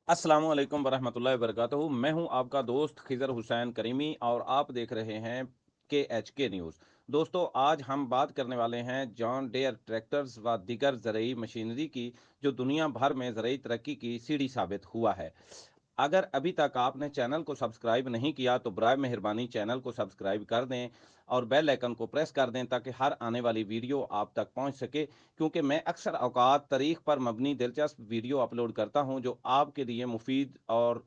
अस्सलाम वालेकुम वरहमतुल्लाहि वबरकातुहू। मैं हूं आपका दोस्त खिज़र हुसैन करीमी और आप देख रहे हैं के न्यूज़। दोस्तों, आज हम बात करने वाले हैं जॉन डेयर ट्रैक्टर्स व दीगर ज़रूरी मशीनरी की, जो दुनिया भर में ज़रूरी तरक्की की सीढ़ी साबित हुआ है। अगर अभी तक आपने चैनल को सब्सक्राइब नहीं किया तो बराए मेहरबानी चैनल को सब्सक्राइब कर दें और बेल आइकन को प्रेस कर दें ताकि हर आने वाली वीडियो आप तक पहुंच सके, क्योंकि मैं अक्सर औकात तारीख पर मबनी दिलचस्प वीडियो अपलोड करता हूं जो आपके लिए मुफीद और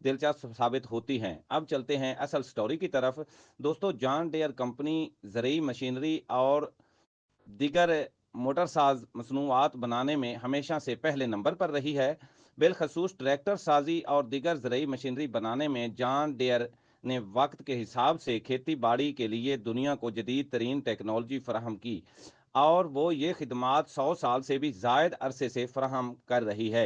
दिलचस्प साबित होती हैं। अब चलते हैं असल स्टोरी की तरफ। दोस्तों, जॉन डेयर कंपनी ज़रूरी मशीनरी और दीगर मोटरसाज मसनूआत बनाने में हमेशा से पहले नंबर पर रही है। बिलखसूस ट्रैक्टर साजी और दीगर ज़रूरी मशीनरी बनाने में जॉन डेयर ने वक्त के हिसाब से खेती बाड़ी के लिए दुनिया को जदीद तरीन टेक्नोलॉजी फराहम की, और वो ये खिदमात 100 साल से भी ज़ायद अरसे से फराहम कर रही है।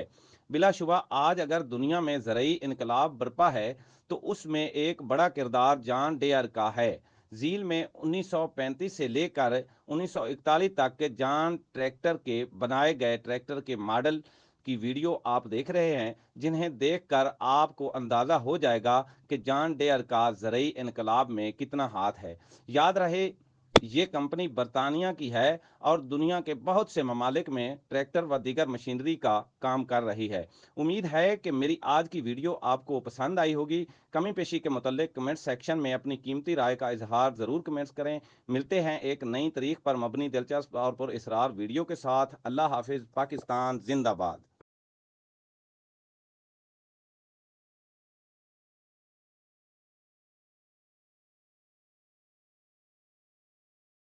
बिलाशुबा आज अगर दुनिया में ज़रूरी इनकलाब बरपा है तो उसमें एक बड़ा किरदार जॉन डेयर का है। झील में 1935 से लेकर 1941 तक के जॉन ट्रैक्टर के बनाए गए ट्रैक्टर के मॉडल की वीडियो आप देख रहे हैं, जिन्हें देखकर आपको अंदाज़ा हो जाएगा कि जॉन डेयर का ज़रूरी इनकलाब में कितना हाथ है। याद रहे, ये कंपनी बरतानिया की है और दुनिया के बहुत से ममालिक में ट्रैक्टर व दीगर मशीनरी का काम कर रही है। उम्मीद है कि मेरी आज की वीडियो आपको पसंद आई होगी। कमी पेशी के मुतल्लिक कमेंट सेक्शन में अपनी कीमती राय का इजहार ज़रूर कमेंट्स करें। मिलते हैं एक नई तारीख पर मबनी दिलचस्प और पुर इसरार वीडियो के साथ। अल्लाह हाफिज़। पाकिस्तान जिंदाबाद।